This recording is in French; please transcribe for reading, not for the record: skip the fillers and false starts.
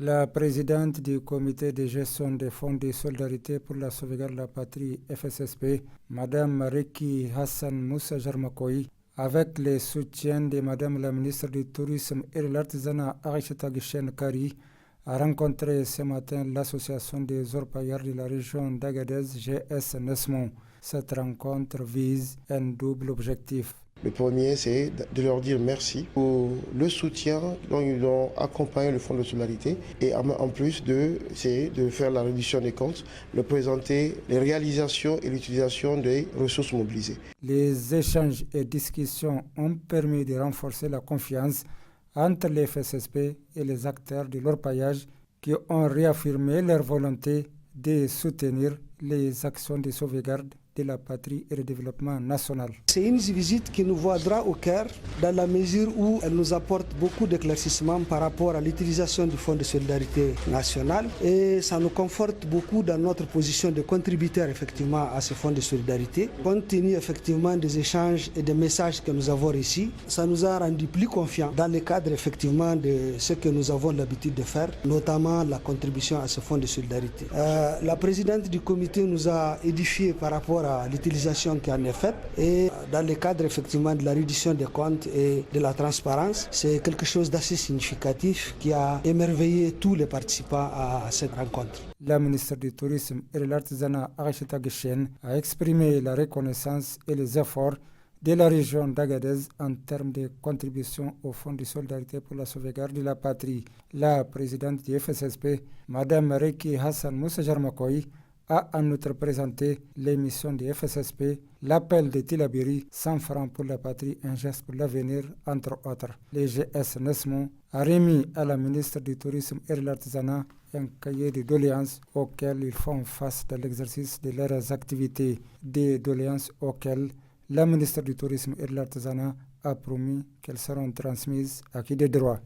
La présidente du comité de gestion des fonds de solidarité pour la sauvegarde de la patrie FSSP, Mme Reki Hassan Moussa Jarmakoui, avec le soutien de Mme la ministre du Tourisme et de l'Artisanat Aïchata Guichen Kari, a rencontré ce matin l'association des orpailleurs de la région d'Agadez, GS Nesmont. Cette rencontre vise un double objectif. Le premier, c'est de leur dire merci pour le soutien dont ils ont accompagné le Fonds de solidarité et en plus c'est de faire la réduction des comptes, de présenter les réalisations et l'utilisation des ressources mobilisées. Les échanges et discussions ont permis de renforcer la confiance entre les FSSP et les acteurs de l'orpaillage qui ont réaffirmé leur volonté de soutenir les actions de sauvegarde de la patrie et le développement national. C'est une visite qui nous voit droit au cœur dans la mesure où elle nous apporte beaucoup d'éclaircissements par rapport à l'utilisation du Fonds de solidarité national et ça nous conforte beaucoup dans notre position de contributeur effectivement à ce Fonds de solidarité. Compte tenu effectivement des échanges et des messages que nous avons ici, ça nous a rendu plus confiants dans le cadre effectivement de ce que nous avons l'habitude de faire, notamment la contribution à ce Fonds de solidarité. La présidente du comité nous a édifié par rapport à l'utilisation qui en est faite et dans le cadre effectivement de la réduction des comptes et de la transparence, c'est quelque chose d'assez significatif qui a émerveillé tous les participants à cette rencontre. La ministre du Tourisme et de l'Artisanat Aïchata Guichen a exprimé la reconnaissance et les efforts de la région d'Agadez en termes de contribution au Fonds de solidarité pour la sauvegarde de la patrie. La présidente du FSSP, Mme Reki Hassan Moussa Jarmakoui, a en outre présenté l'émission du FSSP, l'appel de Tilabiri, 100 francs pour la patrie, un geste pour l'avenir, entre autres. Le GS Nesmont a remis à la ministre du Tourisme et de l'Artisanat un cahier de doléances auxquelles ils font face dans l'exercice de leurs activités. Des doléances auxquelles la ministre du Tourisme et de l'Artisanat a promis qu'elles seront transmises à qui de droit.